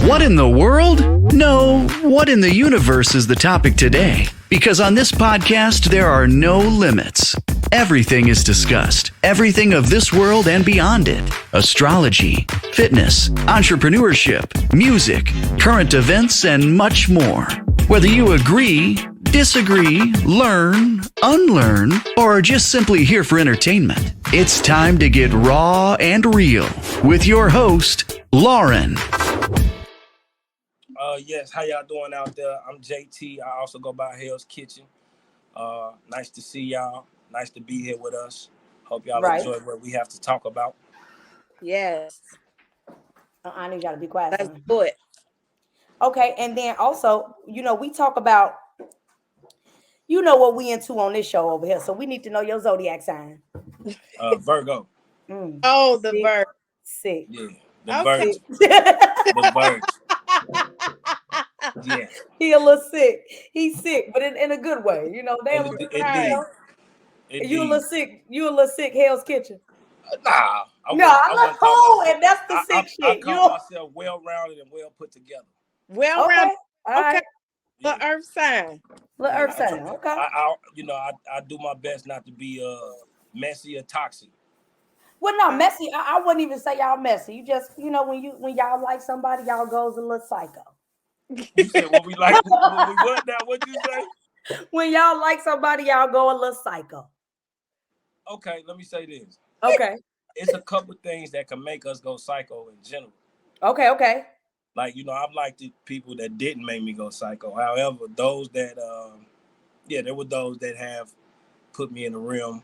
What in the world? No, what in the universe is the topic today? Because on this podcast, there are no limits. Everything is discussed. Everything of this world and beyond it. Astrology, fitness, entrepreneurship, music, current events, and much more. Whether you agree, disagree, learn, unlearn, or are just simply here for entertainment, it's time to get raw and real with your host, Lauren. Yes, how y'all doing out there? I'm JT. I also go by Hellzkichin. Nice to see y'all. Nice to be here with us. Hope y'all enjoy what we have to talk about. Yes. I need y'all to be quiet. Let's do it. Okay, and then also, we talk about, what we into on this show over here. So we need to know your zodiac sign. Virgo. Oh, the bird. Sick. Yeah, the bird. The The bird. Yeah. He a little sick. He's sick, but in a good way. Indeed. You a little sick. You a little sick. Hellzkichin. Nah. I'm not cool, and that's the sick shit. I call myself well-rounded and well put together. Well-rounded. Okay. The earth sign. The earth sign. Okay. I do my best not to be messy or toxic. Well, no, messy. I wouldn't even say y'all messy. You just, when y'all like somebody, y'all goes a little psycho. You said what we like. What we what now? What you say? When y'all like somebody, y'all go a little psycho. Okay, let me say this. Okay. It's a couple things that can make us go psycho in general. Okay. Like, I've liked the people that didn't make me go psycho. However, those that, there were those that have put me in a realm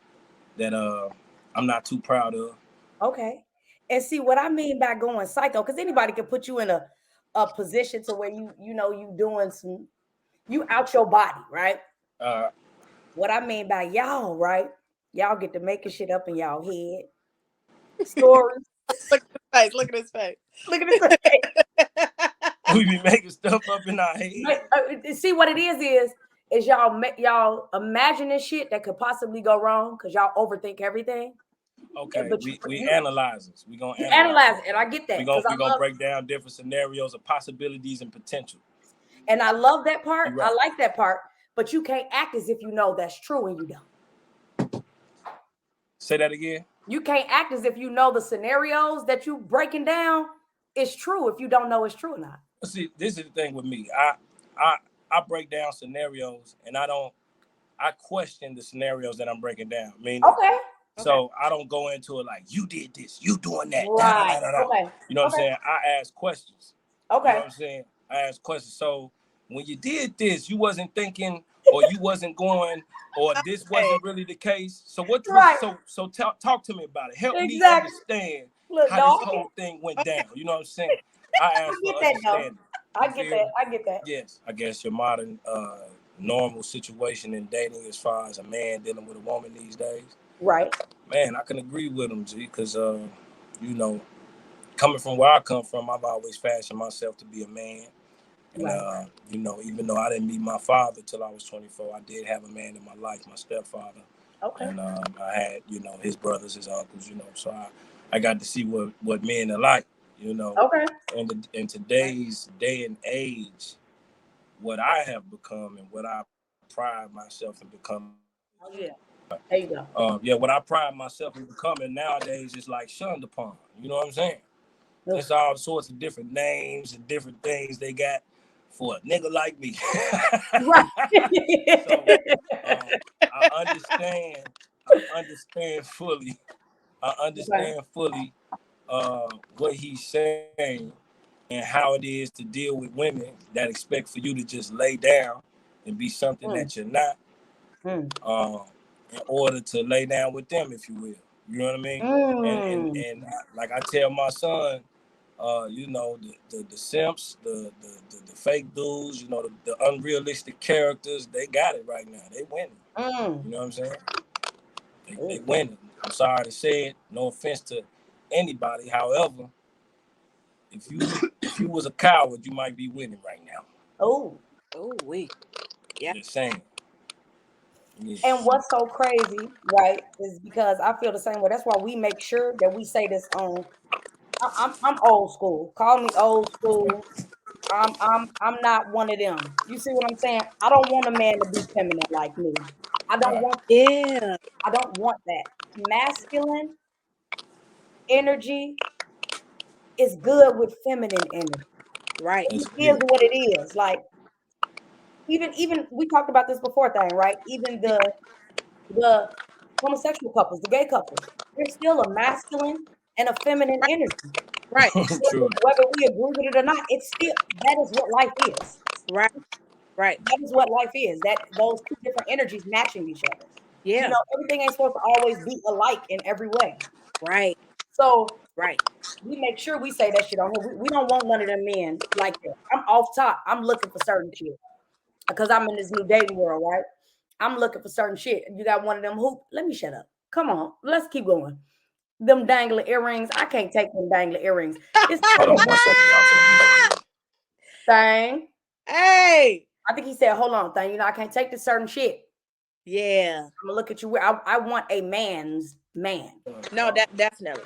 that I'm not too proud of. Okay. And see what I mean by going psycho, because anybody can put you in a position to where you doing you out your body, right? What I mean by y'all, right? Y'all get to making shit up in y'all head. Stories. Look at his face. Look at his face. We be making stuff up in our head. See what it is y'all imagining shit that could possibly go wrong because y'all overthink everything. Okay, we analyze this. We gonna analyze it, and I get that. We gonna break down different scenarios of possibilities and potential. And I love that part. Right. I like that part. But you can't act as if you know that's true and you don't. Say that again. You can't act as if you know the scenarios that you breaking down is true if you don't know it's true or not. See, this is the thing with me. I break down scenarios and I question the scenarios that I'm breaking down. Okay. So I don't go into it like, you did this, you doing that. Right. Okay. You know what I'm saying? I ask questions. Okay. You know what I'm saying? I ask questions. So when you did this, you wasn't thinking or you wasn't going or this wasn't really the case. So so talk to me about it. Help me understand how this whole thing went down. You know what I'm saying? I ask for understanding. I get that. Yes. I guess your modern normal situation in dating as far as a man dealing with a woman these days. Right. Man, I can agree with him, G, because, coming from where I come from, I've always fashioned myself to be a man. And, right. Even though I didn't meet my father till I was 24, I did have a man in my life, my stepfather. Okay. And I had, his brothers, his uncles, so I got to see what men are like, Okay. And in today's day and age, what I have become and what I pride myself in becoming. Oh, yeah. There you go. What I pride myself in becoming nowadays is like shunned upon. You know what I'm saying? There's all sorts of different names and different things they got for a nigga like me. Right. So I understand fully. What he's saying and how it is to deal with women that expect for you to just lay down and be something that you're not. In order to lay down with them, if you will. You know what I mean? And like I tell my son, the simps, the fake dudes, the unrealistic characters, they got it right now. They winning. You know what I'm saying? They winning. I'm sorry to say it. No offense to anybody. However, if you was a coward, you might be winning right now. Oh, yeah. Just saying. Yeah. And what's so crazy, right, is because I feel the same way. That's why we make sure that we say this on. I'm old school. Call me old school. I'm not one of them. You see what I'm saying? I don't want a man to be feminine like me. I don't want that. Masculine energy is good with feminine energy. Right. It is what it is. Like even we talked about this before thing, right? Even the homosexual couples, the gay couples, there's still a masculine and a feminine energy. Right. Whether we agree with it or not, it's still that is what life is. Right. Right. That is what life is. That those two different energies matching each other. Yeah. You know, everything ain't supposed to always be alike in every way. Right. So right. We make sure we say that shit on here. We don't want none of them men like that. I'm off top. I'm looking for certain shit because I'm in this new dating world, right? I'm looking for certain shit. You got one of them hoop. Let me shut up. Come on, let's keep going. Them dangling earrings. I can't take them dangling earrings. It's Hold on 1 second, y'all. thing. Hey. I think he said, hold on, thing. You know, I can't take this certain shit. Yeah. I'm gonna look at you. I want a man's man. No, that definitely.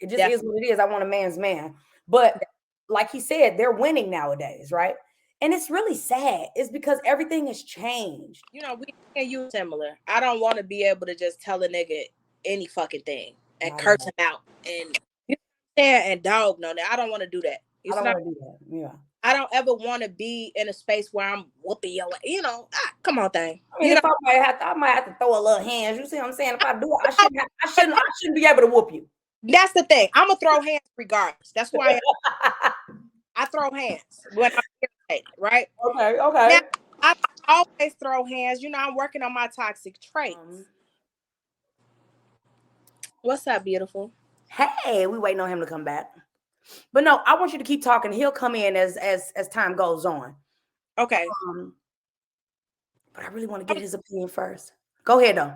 It just is what it is. I want a man's man. But like he said, they're winning nowadays, right? And it's really sad. It's because everything has changed. You know, we and you similar. I don't want to be able to just tell a nigga any fucking thing and curse him out and dog no that. I don't want to do that. I don't want to do that. Yeah. I don't ever want to be in a space where I'm whooping your, come on, thing. I mean, I might have to throw a little hands. You see what I'm saying? If I do it, I shouldn't be able to whoop you. That's the thing. I'm gonna throw hands regardless. That's why I throw hands when I'm irritated, right? Okay. Now, I always throw hands. You know, I'm working on my toxic traits. What's up, beautiful? Hey, we waiting on him to come back. But no, I want you to keep talking. He'll come in as time goes on. Okay. But I really want to get his opinion first. Go ahead, though.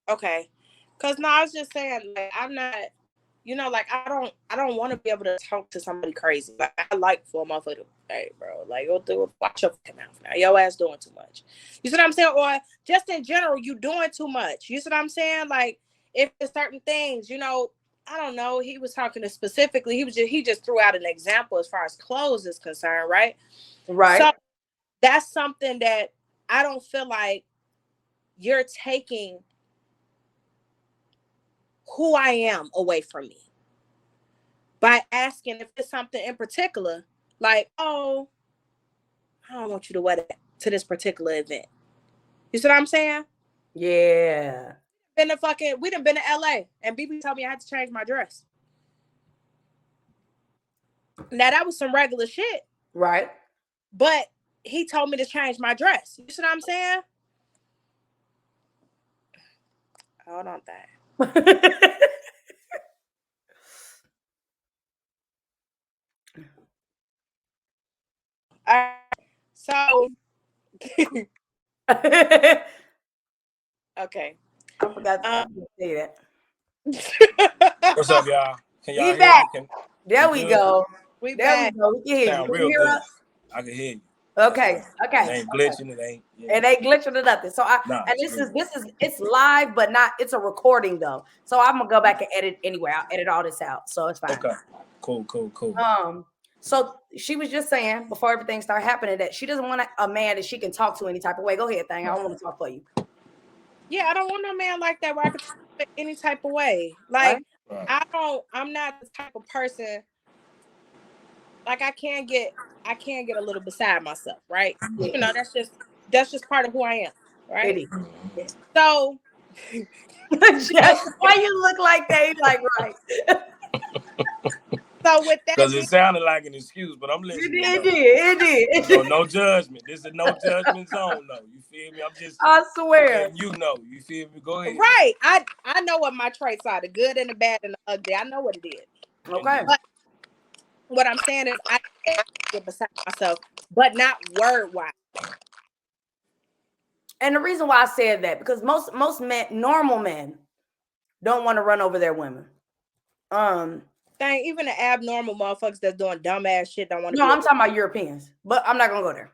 Okay. Because no, I was just saying, like, I'm not, like, I don't want to be able to talk to somebody crazy. Like, I like for a motherfucker to, hey, bro, like, watch your fucking mouth now. Your ass doing too much. You see what I'm saying? Or just in general, you doing too much. You see what I'm saying? Like, if there's certain things, I don't know. He was talking to specifically. He just threw out an example as far as clothes is concerned, right? Right. So that's something that I don't feel like you're taking who I am away from me by asking if it's something in particular, like, oh, I don't want you to wear that to this particular event. You see what I'm saying? Yeah. We done been to LA and BB told me I had to change my dress. Now that was some regular shit. Right. But he told me to change my dress. You see what I'm saying? Hold on, that. So okay. I forgot to say that. What's up, y'all? Can y'all hear back. me? There we go. We back. We go. We can hear Sound you. Real hear good. us? I can hear you. Okay. It ain't glitching. It ain't. Yeah. It ain't glitching or nothing. So it's live, but not. It's a recording though. So I'm gonna go back and edit anyway. I'll edit all this out, so it's fine. Okay. Cool. So she was just saying before everything started happening that she doesn't want a man that she can talk to any type of way. Go ahead, thing. I don't want to talk for you. Yeah, I don't want no man like that where I can talk any type of way. Like right. I'm not the type of person. Like I can't get a little beside myself, right? Yeah. That's just part of who I am, right? Yeah. So why you look like that? Like right. So with that, because it sounded like an excuse, but I'm listening. It did. So no judgment. This is no judgment zone, though. You feel me? I'm just. I swear. You know. You feel me? Go ahead. Right. I know what my traits are: the good and the bad and the ugly. I know what it is. Okay. But what I'm saying is, I can't get beside myself, but not word wise. And the reason why I said that because most men, normal men, don't want to run over their women. Even the abnormal motherfuckers that's doing dumbass shit don't want to. No, I'm talking about Europeans, but I'm not gonna go there.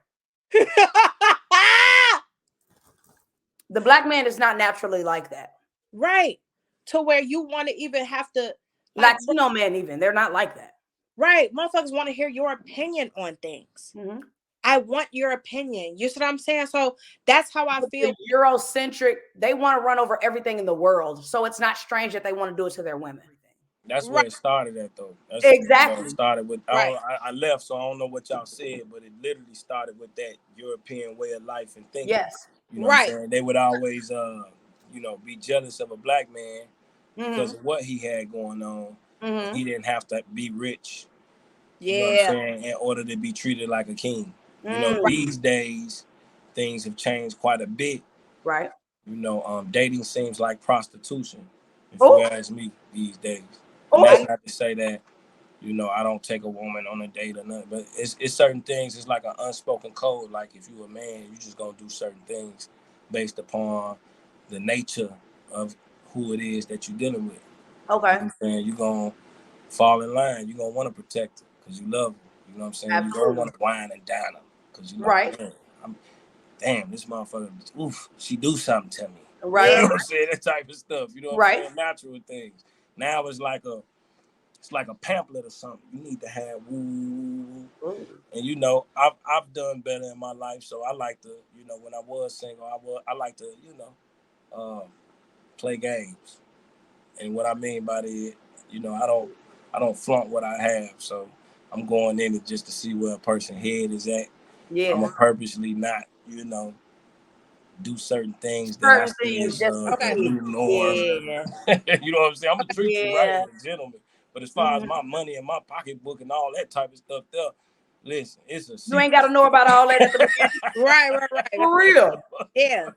The black man is not naturally like that, right? To where you want to even have to Latino men, even they're not like that. Right. Motherfuckers want to hear your opinion on things. Mm-hmm. I want your opinion. You see what I'm saying? So that's how I feel. The Eurocentric, they want to run over everything in the world. So it's not strange that they want to do it to their women. That's where it started at, though. That's, exactly. It started with, I left, so I don't know what y'all said, but it literally started with that European way of life and thinking. Yes. You know what I'm saying? They would always, be jealous of a black man because of what he had going on. Mm-hmm. He didn't have to be rich. You know what I'm saying? In order to be treated like a king. You know, these days, things have changed quite a bit. Right. You know, dating seems like prostitution, if you ask me these days. And that's not to say that, you know, I don't take a woman on a date or nothing, but it's certain things. It's like an unspoken code. Like if you're a man, you just gonna do certain things based upon the nature of who it is that you're dealing with. Okay. You know what I'm saying? You're gonna fall in line. You're gonna want to protect her because you love her. You know what I'm saying? Absolutely. You don't want to whine and dine her because you know, damn, this motherfucker, oof, she do something to me. Right. You know what I'm saying? That type of stuff. You know what I'm saying? Natural things. Now it's like a pamphlet or something. You need to have woo. And you know, I've done better in my life, so I like to, you know, when I was single, I like to, you know, play games. And what I mean by that, you know, I don't flaunt what I have. So I'm going in it just to see where a person's head is at. Yeah. I'm gonna purposely not, you know, do certain things that I see as a new norm. Yeah. You know what I'm saying? I'm gonna treat you right as a gentleman. But as far as my money and my pocketbook and all that type of stuff there, listen, it's a secret. You ain't got to know about all that at the beginning. Right. For real. Yeah.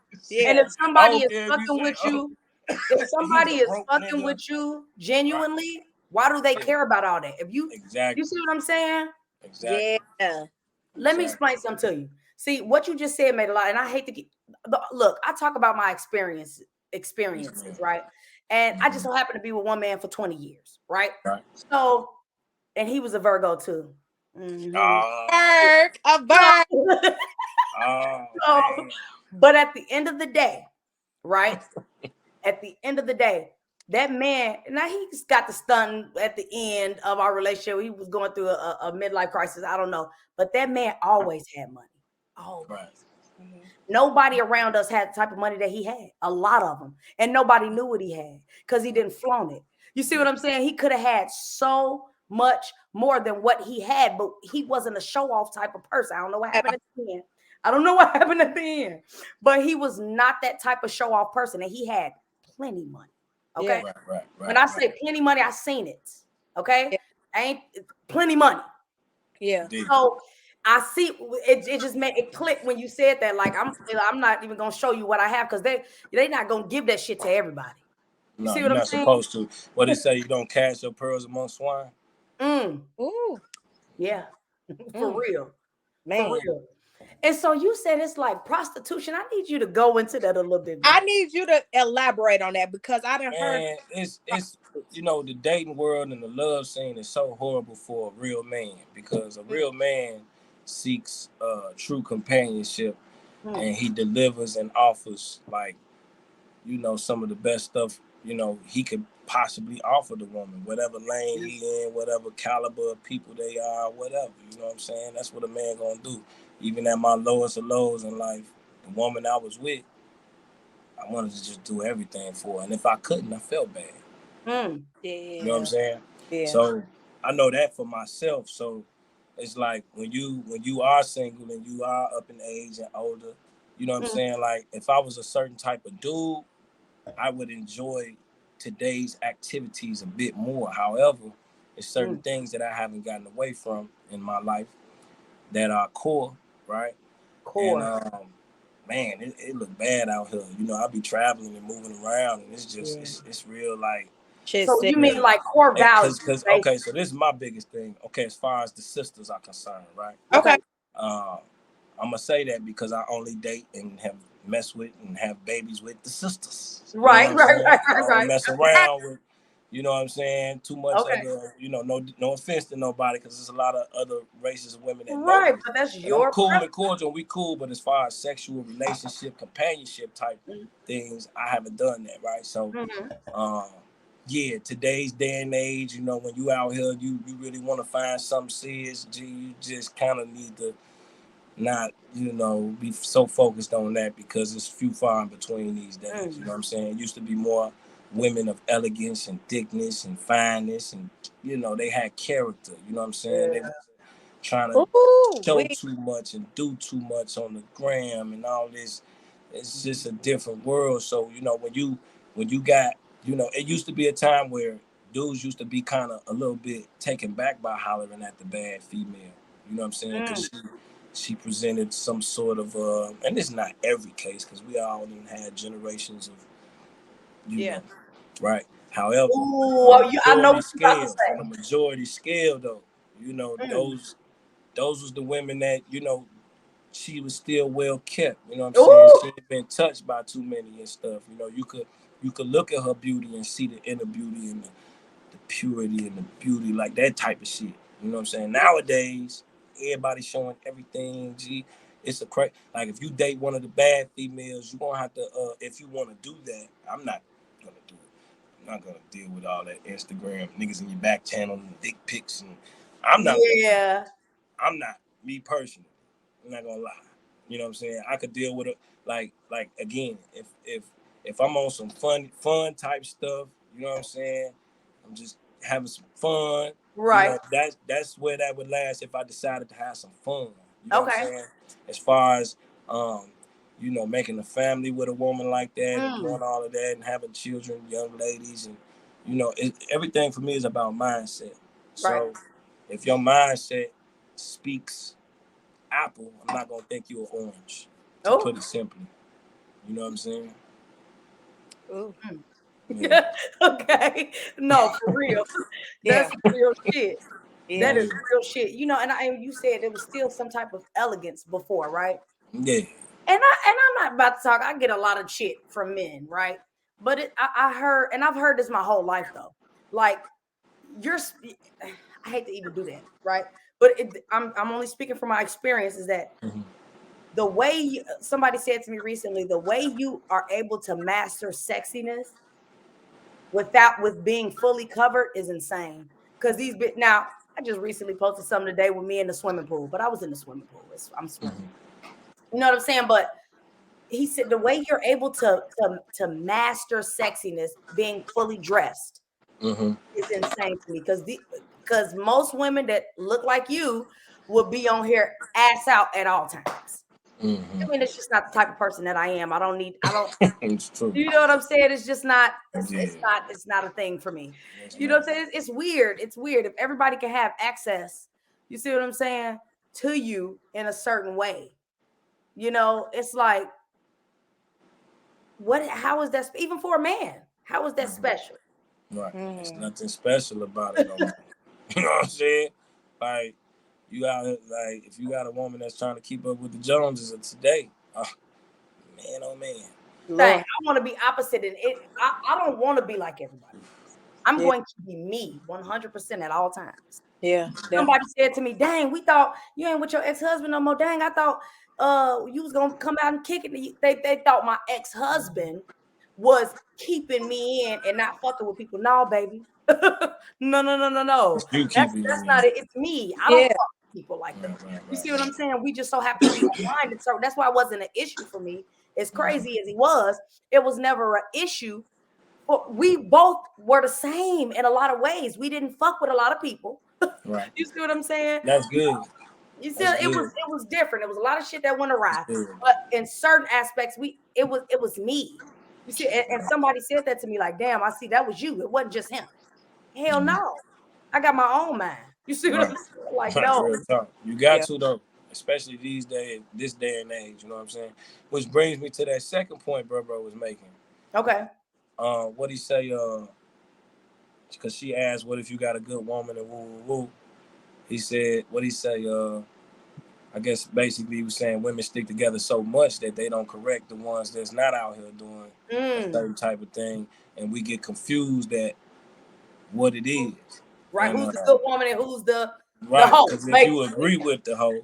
And if somebody is fucking with you, if somebody is fucking with you genuinely, why do they care about all that? If you you see what I'm saying? Exactly. Yeah. Let me explain something to you. See, what you just said made a lot, and I hate to look, I talk about my experiences, right? And I just so happen to be with one man for 20 years, right? So, and he was a Virgo too. Mm-hmm. A Virgo. So, but at the end of the day, right? At the end of the day, that man, now he's got the stun at the end of our relationship. He was going through a midlife crisis. I don't know. But that man always had money. Always. Right. Mm-hmm. Nobody around us had the type of money that he had. A lot of them. And nobody knew what he had because he didn't flaunt it. You see what I'm saying? He could have had so much more than what he had, but he wasn't a show-off type of person. I don't know what happened at the end. But he was not that type of show-off person. And he had plenty money. Okay. Yeah. Right. When I say plenty money, I seen it. Okay. Yeah. Ain't plenty money. Yeah. Indeed. So I see it just made it click when you said that. Like I'm not even gonna show you what I have because they not gonna give that shit to everybody. You see what I'm saying? You're not supposed to. What they say, you don't cast your pearls among swine. Ooh. Yeah. For real. Man. For real. And so you said it's like prostitution. I need you to go into that a little bit more. I need you to elaborate on that because I didn't heard. It's you know, the dating world and the love scene is so horrible for a real man because a real man seeks true companionship and he delivers and offers like, you know, some of the best stuff, you know, he could possibly offer the woman, whatever lane he in, whatever caliber of people they are, whatever, you know what I'm saying? That's what a man gonna do. Even at my lowest of lows in life, the woman I was with, I wanted to just do everything for her. And if I couldn't, I felt bad. Yeah. You know what I'm saying? Yeah. So I know that for myself. So it's like when you are single and you are up in age and older, you know what I'm saying? Like if I was a certain type of dude, I would enjoy today's activities a bit more. However, there's certain things that I haven't gotten away from in my life that are core, right? Core. And man, it look bad out here. You know, I be traveling and moving around, and it's just it's real like. So you mean like core values? Okay, so this is my biggest thing. Okay, as far as the sisters are concerned, right? Okay. I'm gonna say that because I only date and have messed with and have babies with the sisters. Right. I don't mess around with, you know what I'm saying, too much other, you know, no offense to nobody because there's a lot of other races of women that know but that's your I'm cool and cordial, we cool, but as far as sexual relationship, companionship type things, I haven't done that, right? So yeah, today's day and age, you know, when you out here, you really want to find something serious, you just kind of need to not, you know, be so focused on that because it's few far in between these days. You know what I'm saying? It used to be more women of elegance and thickness and fineness, and you know, they had character. You know what I'm saying? They wasn't trying to show too much and do too much on the gram and all this. It's just a different world. So, you know, when you got, you know, it used to be a time where dudes used to be kind of a little bit taken back by hollering at the bad female. You know what I'm saying? Because she presented some sort of, and it's not every case because we all had generations of, you know, right? However, I know what you're about to say. on the majority scale, though, you know, those was the women that, you know, she was still well kept. You know what I'm saying? She had been touched by too many and stuff. You know, you could look at her beauty and see the inner beauty and the purity and the beauty, like that type of shit. You know what I'm saying? Nowadays, everybody's showing everything. It's a crazy. Like if you date one of the bad females, you gonna have to. If you want to do that, I'm not gonna do it. I'm not gonna deal with all that Instagram niggas in your back channel and dick pics, and I'm not. Yeah. I'm not, me personally. I'm not gonna lie. You know what I'm saying? I could deal with it. Like again, if I'm on some fun type stuff, you know what I'm saying? I'm just having some fun. Right. You know, that's where that would last if I decided to have some fun. You know what I'm saying? As far as you know, making a family with a woman like that and doing all of that and having children, young ladies, and you know, everything for me is about mindset. So if your mindset speaks apple, I'm not gonna think you're orange. To put it simply. You know what I'm saying? Ooh. Yeah. Okay. No, for real. That's real shit. That is real shit. You know, and you said there was still some type of elegance before, right? Yeah. And I'm not about to talk. I get a lot of shit from men, right? But I heard, and I've heard this my whole life though. Like I hate to even do that, right? But I'm only speaking from my experience. Is that the way somebody said to me recently, the way you are able to master sexiness with being fully covered is insane. Because now I just recently posted something today with me in the swimming pool, but I was in the swimming pool. I'm swimming. You know what I'm saying? But he said the way you're able to master sexiness being fully dressed is insane to me. Because most women that look like you would be on here ass out at all times. I mean, it's just not the type of person that I am. I don't. It's true. You know what I'm saying? It's just not. It's not a thing for me. You know what I'm saying? It's weird. It's weird if everybody can have access. You see what I'm saying? To you in a certain way. You know, it's like, what? How is that? Even for a man, how is that special? Right. There's nothing special about it. No more. You know what I'm saying? Like you got like if you got a woman that's trying to keep up with the Joneses of today, man, oh man. Dang, I want to be opposite, and I don't want to be like everybody. I'm going to be me 100% at all times. Yeah. Somebody said to me, "Dang, we thought you ain't with your ex-husband no more. Dang, I thought you was gonna come out and kick it." They thought my ex-husband was keeping me in and not fucking with people. No, baby. No. That's not it. It's me. I don't fuck with people like that. You see what I'm saying? We just so happen to be aligned. So that's why it wasn't an issue for me. As crazy as he was, it was never an issue. We both were the same in a lot of ways. We didn't fuck with a lot of people. Right. You see what I'm saying? That's good. You see, it was different. It was a lot of shit that went awry. But in certain aspects, it was me. You see, and somebody said that to me, like, damn, I see that was you. It wasn't just him. Hell no. I got my own mind. You see what I'm saying? Like, no. Real talk. You got to though, especially this day and age, you know what I'm saying? Which brings me to that second point bro was making. Okay. What he say, because she asked, what if you got a good woman and woo. He said, what he say, I guess basically he was saying women stick together so much that they don't correct the ones that's not out here doing a certain type of thing. And we get confused at what it is. Right, and, who's the good woman and who's the hoe? Because if you agree with the hoe,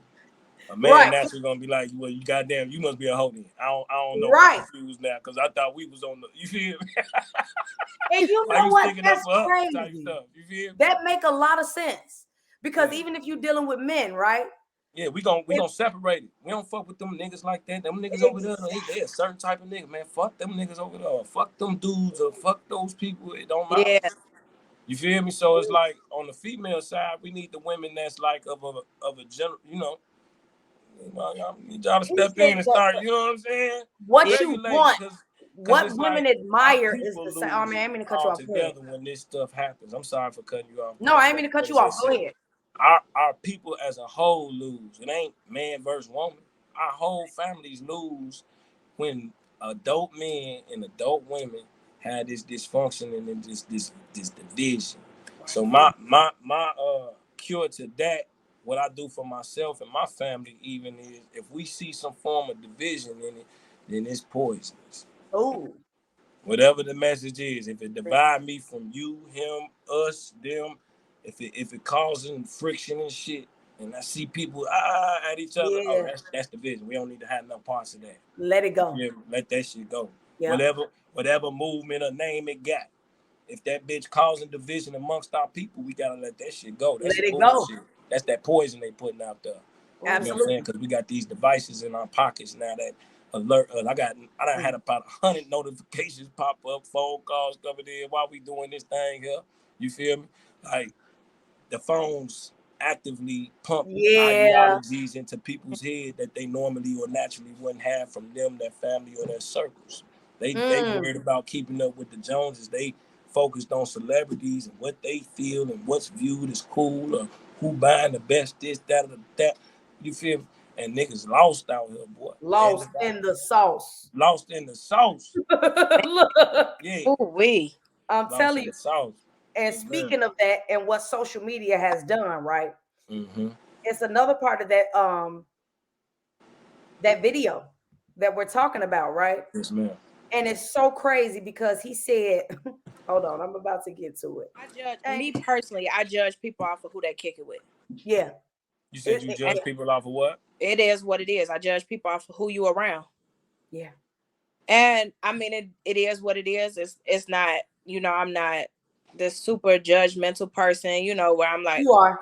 a man naturally gonna be like, well, you goddamn, you must be a hoe then. I don't know. Right. I'm confused now because I thought we was on the. You feel me? And you know what? That's crazy. You feel me? That make a lot of sense. Because even if you're dealing with men, right? Yeah, we gonna separate it. We don't fuck with them niggas like that. Them niggas over there, they a certain type of nigga, man. Fuck them niggas over there. Fuck them dudes or fuck those people. It don't matter. Yeah. You feel me? So it's like on the female side, we need the women that's like of a general, you know. I need y'all to step in and start, you know what I'm saying? What you want, what women admire is the same. I mean, I ain't mean to cut you off. Together when this stuff happens. I'm sorry for cutting you off. No, I ain't mean to cut you off. Go ahead. Our people as a whole lose. It ain't man versus woman. Our whole families lose when adult men and adult women have this dysfunction and this division. So my cure to that, what I do for myself and my family even is if we see some form of division in it, then it's poisonous. Oh. Whatever the message is, if it divide me from you, him, us, them, if it causing friction and shit, and I see people at each other, that's division. We don't need to have no parts of that. Let it go. Yeah, let that shit go. Yeah. Whatever movement or name it got. If that bitch causing division amongst our people, we gotta let that shit go. That's let it go. That's that poison they putting out there. Absolutely. You know what I'm saying? Because we got these devices in our pockets now that alert us. I done had about 100 notifications pop up, phone calls coming in while we doing this thing here. You feel me? Like the phones actively pump ideologies into people's head that they normally or naturally wouldn't have from them, their family, or their circles. They worried about keeping up with the Joneses. They focused on celebrities and what they feel and what's viewed as cool or who buying the best this, that, or that. You feel me? And niggas lost out here, boy. Lost in the sauce. Lost in the sauce. Look. Yeah. Ooh-wee. I'm telling you. And speaking of that and what social media has done, right? Mm-hmm. It's another part of that that video that we're talking about, right? Yes, ma'am. And it's so crazy because he said, hold on, I'm about to get to it. Me personally, I judge people off of who they kick it with. Yeah. You said you judge people off of what? It is what it is. I judge people off of who you around. Yeah. And I mean, it is what it is. It's not, you know, I'm not this super judgmental person, you know, where I'm like, you are.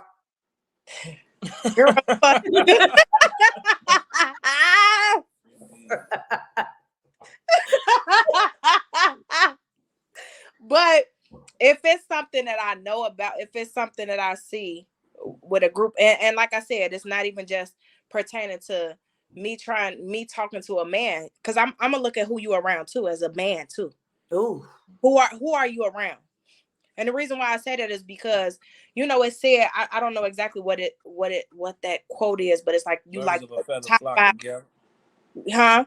You're But if it's something that I know about, if it's something that I see with a group, and like I said, it's not even just pertaining to me talking to a man, because I'm gonna look at who you around too as a man too. Ooh. Who are you around? And the reason why I say that is because, you know, it said, I don't know exactly what that quote is, but it's like you Birds like of a feather top flock 5. together. Huh?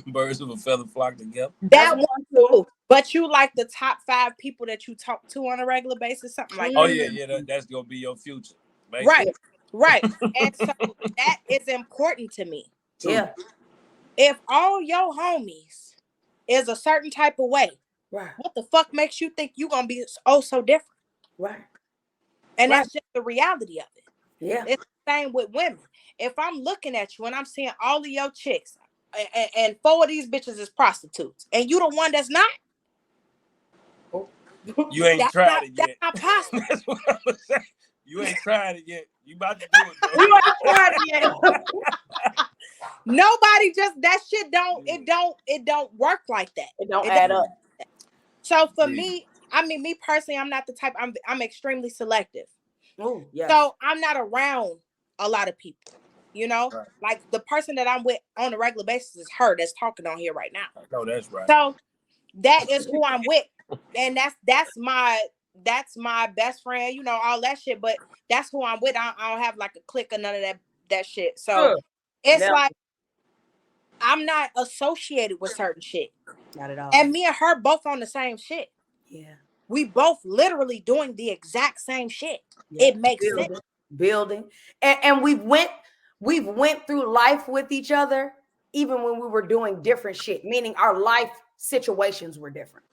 Birds of a feather flock together. That one too. But you like the top 5 people that you talk to on a regular basis, something like that. Oh yeah, that's gonna be your future. Basically. Right. And so that is important to me. Yeah. If all your homies is a certain type of way, right, what the fuck makes you think you're gonna be so different? Right. And that's just the reality of it. Yeah. It's the same with women. If I'm looking at you and I'm seeing all of your chicks and 4 of these bitches is prostitutes, and you the one that's not, you ain't tried it yet. That's not possible. That's what I was saying. You ain't tried it yet. You about to do it, though. You ain't tried it yet. Nobody just that shit it don't work like that. It don't add up. So for me, I mean, me personally, I'm not the type. I'm extremely selective. Oh yeah. So I'm not around a lot of people. You know, right. Like the person that I'm with on a regular basis is her that's talking on here right now. No, that's right. So that is who I'm with, and that's my best friend. You know, all that shit. But that's who I'm with. I don't have like a clique or none of that shit. So it's like I'm not associated with certain shit. Not at all. And me and her both on the same shit. Yeah. We both literally doing the exact same shit. Yeah. It makes sense. Building. And we've went through life with each other, even when we were doing different shit, meaning our life situations were different.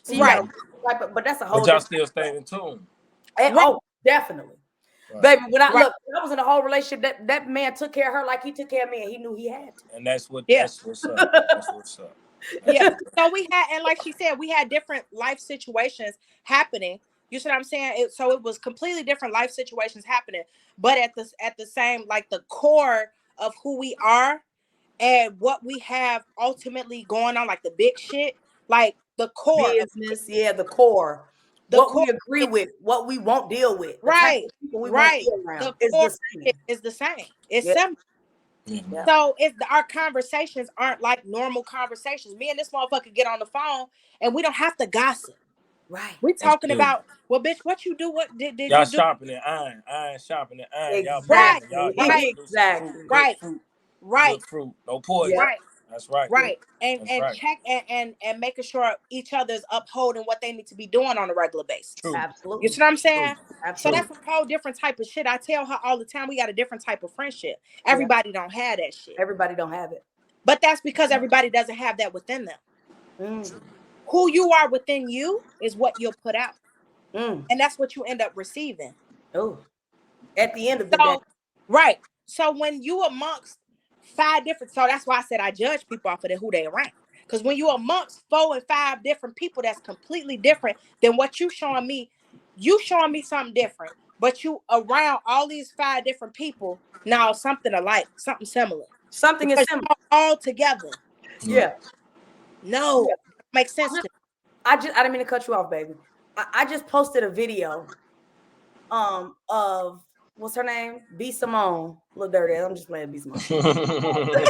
So right. But that's a whole. But y'all still staying in tune. And, oh, definitely. Right. Baby, when I was in a whole relationship, that man took care of her like he took care of me, and he knew he had to. And that's what's up. That's what's up. Yeah. So we had, and like she said, we had different life situations happening. You see what I'm saying? So it was completely different life situations happening, but at the same, like the core of who we are and what we have ultimately going on, like the big shit, like the core business, the core. the What core we agree with, what we won't deal with, the type right, of people we won't right. be around The is core the same. is the same. It's Yeah. simple. Yeah. So our conversations aren't like normal conversations. Me and this motherfucker get on the phone and we don't have to gossip. Right. We talking about, well, bitch, what you do? What did y'all you do? sharpening iron sharpening iron. Y'all Right, y'all right, exactly. Fruit, right, fruit, right, good fruit, no poison. Yeah. right. That's right. Right. And That's and right. check and making sure each other's upholding what they need to be doing on a regular basis. True. Absolutely. You see what I'm saying? True. So that's a whole different type of shit. I tell her all the time, we got a different type of friendship. Everybody don't have that shit. Everybody don't have it. But that's because everybody doesn't have that within them. Mm. Who you are within you is what you'll put out. Mm. And that's what you end up receiving. Oh, at the end of the day. Right. So when you amongst 5 different, so that's why I said I judge people off of who they around. Because when you amongst 4 and 5 different people, that's completely different than what you showing me. You showing me something different, but you around all these 5 different people, now something alike, something similar. Something is similar. All together. Yeah. No, makes sense to me. I didn't mean to cut you off, baby. I just posted a video of what's her name? B Simone. Little dirty. I'm just playing B Simone.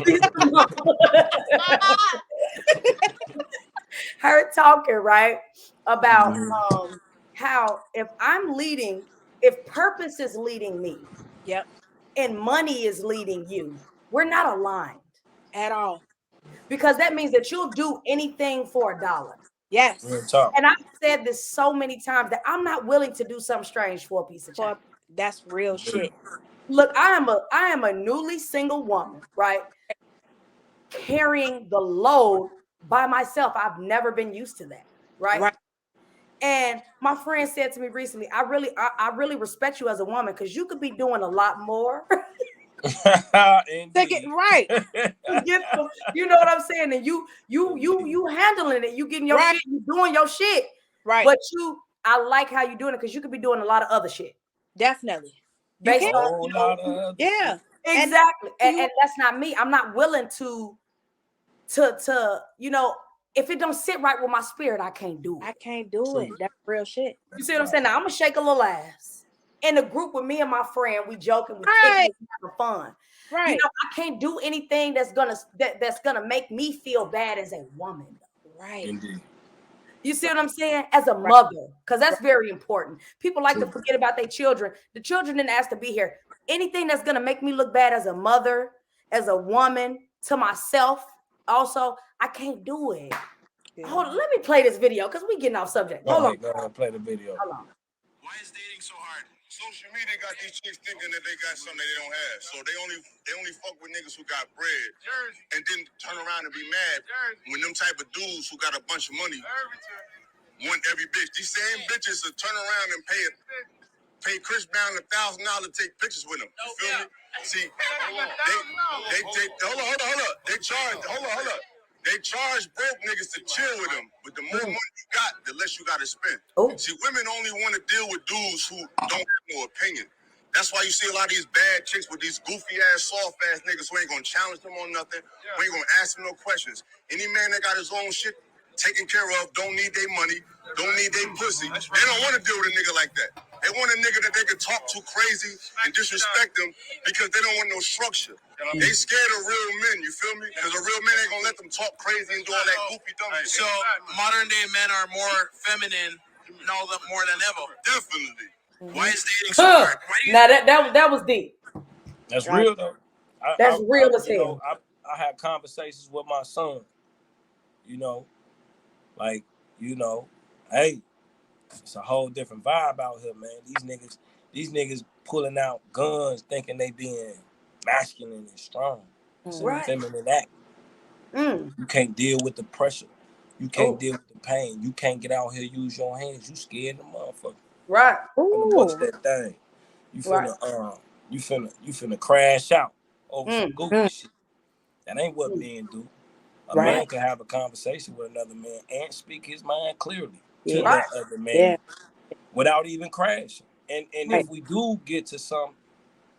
B Simone. Her talking, right? About how if purpose is leading me, yep, and money is leading you, we're not aligned at all. Because that means that you'll do anything for $1. Yes. And I've said this so many times that I'm not willing to do something strange for a piece of change. That's real shit. Look, I am a newly single woman, right? Carrying the load by myself. I've never been used to that, right? And my friend said to me recently, I really respect you as a woman because you could be doing a lot more. Right. You know what I'm saying? And you handling it. You getting your shit, you doing your shit. Right. But I like how you doing it because you could be doing a lot of other shit. Definitely. Based on, yeah. Exactly. And that's not me. I'm not willing to if it don't sit right with my spirit, I can't do it. I can't do it. That's real shit. You see what I'm saying? Now I'm gonna shake a little ass. In the group with me and my friend, we joking, we having fun. Right. You know, I can't do anything that's gonna make me feel bad as a woman. Right. Indeed. You see what I'm saying? As a mother, because that's very important. People like to forget about their children. The children didn't ask to be here. Anything that's gonna make me look bad as a mother, as a woman, to myself, also, I can't do it. Yeah. Hold on, let me play this video because we getting off subject. Hold on. Go ahead, play the video. Hold on. Why is dating so hard? Social media got these chicks thinking that they got something they don't have. So they only fuck with niggas who got bread and then turn around and be mad when them type of dudes who got a bunch of money want every bitch. These same bitches will turn around and pay Chris Brown $1,000 to take pictures with him. You feel me? See, hold on. They charge broke niggas to chill with them, but the more money you got, the less you got to spend. See, women only want to deal with dudes who don't have no opinion. That's why you see a lot of these bad chicks with these goofy ass, soft ass niggas who ain't gonna challenge them on nothing, who ain't gonna ask them no questions. Any man that got his own shit taken care of, don't need their money, don't need their pussy. They don't want to deal with a nigga like that. They want a nigga that they can talk to crazy and disrespect them because they don't want no structure. They scared of real men, you feel me? Because a real man ain't gonna let them talk crazy and do all that goofy dumb shit. So modern day men are more feminine more than ever. Definitely. Why is dating so hard? Now that was deep. That's real though. That's real as hell. I had conversations with my son. You know, like, hey, it's a whole different vibe out here, man. These niggas pulling out guns thinking they being masculine and strong. It's a feminine act. You can't deal with the pressure. You can't deal with the pain. You can't get out here, use your hands. You scared the motherfucker. Right. What's that thing? You finna crash out over some goofy shit. That ain't what men do. A man can have a conversation with another man and speak his mind clearly to that other man without even crashing. And if we do get to some,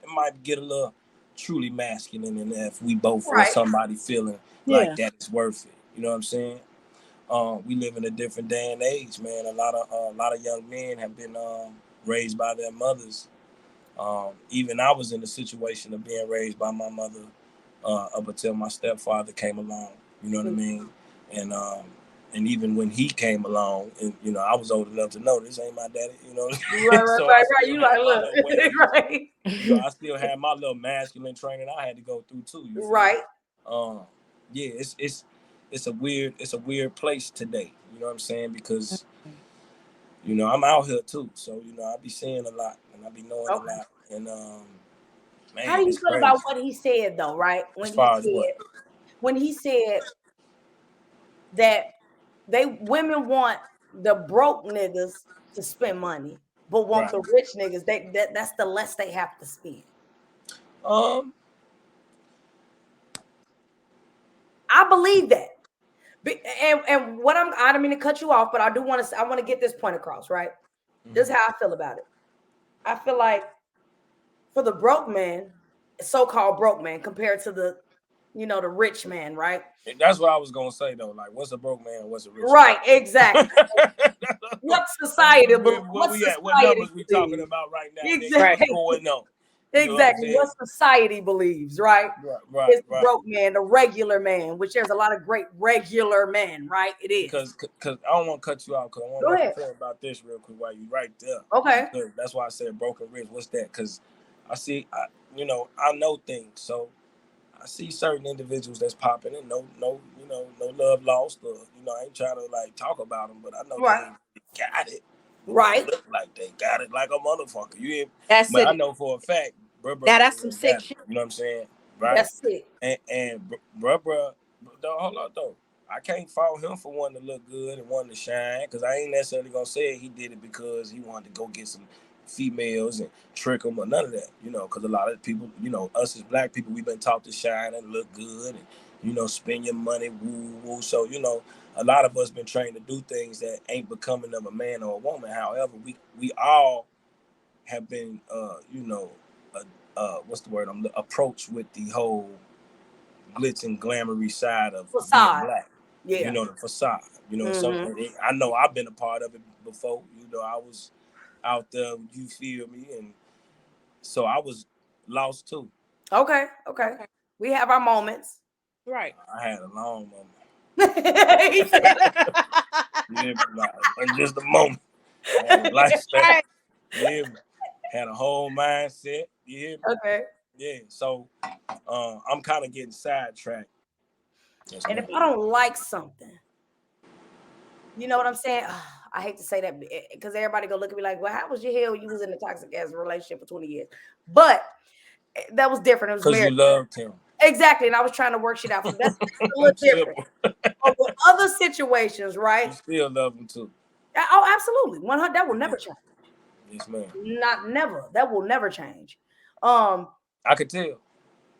it might get a little truly masculine, and if we both or somebody feeling like that is worth it. You know what I'm saying? We live in a different day and age, man. A lot of young men have been raised by their mothers. Even I was in a situation of being raised by my mother up until my stepfather came along. You know what I mean? And even when he came along, and you know, I was old enough to know this ain't my daddy. You know, right. You like, look, right? You know, I still had my little masculine training I had to go through too. You feel yeah, it's a weird place today. You know what I'm saying? Because you know, I'm out here too, so you know, I be seeing a lot and I be knowing a lot. And man, how do you feel about what he said though? Right when he said that women want the broke niggas to spend money, but want the rich niggas. That's the less they have to spend. I believe that. And what I don't mean to cut you off, but I want to get this point across, right? This is how I feel about it. I feel like for the broke man, so-called broke man, compared to the, you know, the rich man, right? And that's what I was gonna say though. Like, what's a broke man? What's a rich man? Right, exactly. What society? What numbers we talking about right now? Exactly. What's going on? Exactly. What society believes, right? Right. It's the broke man, the regular man, which there's a lot of great regular men, right? It is. Because I don't want to cut you out, because I want to talk about this real quick while you right there. Okay. Because that's why I said broken rich. What's that? Because I know things. So I see certain individuals that's popping and no love lost. Or, you know, I ain't trying to like talk about them, but I know they got it. Right. Look like they got it like a motherfucker. That's but it. I know for a fact, that's some sick shit. You know what I'm saying? Right. That's it. And bruh, hold on though. I can't fault him for wanting to look good and wanting to shine, because I ain't necessarily gonna say he did it because he wanted to go get some females and trick them or none of that. You know, because a lot of people, you know, us as black people, we've been taught to shine and look good and, you know, spend your money, woo. So, you know, a lot of us been trained to do things that ain't becoming of a man or a woman. However, we all have been, what's the word? Approached with the whole glitz and glamoury side of being black. Yeah. You know, the facade. You know, so I know I've been a part of it before. You know, I was out there, you feel me? And so I was lost too. Okay. We have our moments. Right. I had a long moment. He said, in just a moment. I had a lifestyle. Yeah, had a whole mindset. You hear me? Okay. Yeah. So I'm kind of getting sidetracked. And if I don't like something, you know what I'm saying? I hate to say that because everybody gonna look at me like, well, how was your hell? You was in a toxic ass relationship for 20 years. But that was different. It was because you loved him. Exactly. And I was trying to work shit out. That's a little different. But with other situations, right? You still love him too. Oh, absolutely. 100. That will never change. Yes, ma'am. Not never. That will never change. I could tell.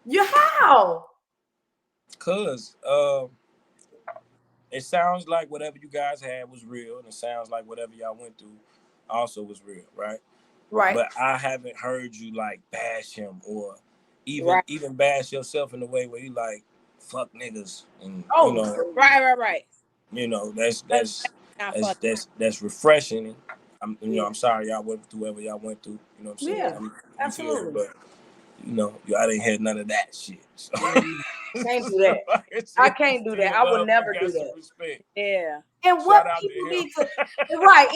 You how? Because it sounds like whatever you guys had was real, and it sounds like whatever y'all went through also was real, right? Right. But I haven't heard you like bash him or even bash yourself in the way where you like fuck niggas and you know. Right. You know, that's refreshing. I'm sorry y'all went through whatever y'all went through. You know what I'm saying? Yeah, absolutely. But you know, I didn't have none of that shit. So. Can't do that. I can't do that. I would never do that. Respect. Yeah. And what people need to right.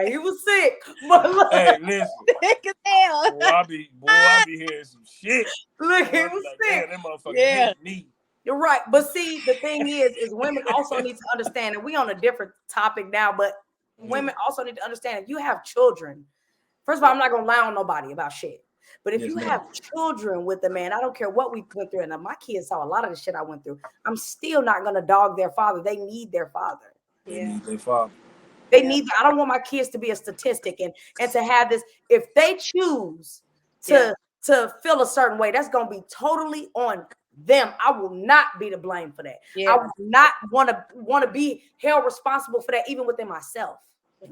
He was sick. But look, hey, listen. Sick as hell. Boy, I be hearing some shit. Look, he was sick. That motherfucker hate me. You're right. But see, the thing is women also need to understand, and we on a different topic now, but women also need to understand if you have children. First of all, I'm not gonna lie on nobody about shit. But if you have children with a man, I don't care what we went through. And my kids saw a lot of the shit I went through. I'm still not gonna dog their father. They need their father. They need their father. They need. I don't want my kids to be a statistic and to have this. If they choose to feel a certain way, that's gonna be totally on them. I will not be to blame for that. Yeah. I will not want to be held responsible for that, even within myself.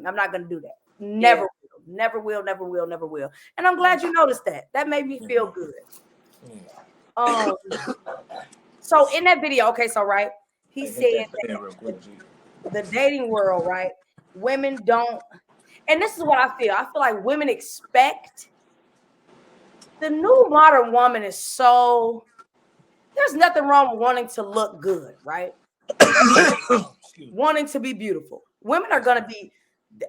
I'm not going to do that. Never will. Never will. Never will. Never will. And I'm glad you noticed that. That made me feel good. So in that video, okay, so right, he said that the dating world, right? Women don't, and this is what I feel. I feel like women expect the new modern woman is so. There's nothing wrong with wanting to look good, right? Wanting to be beautiful. Women are gonna be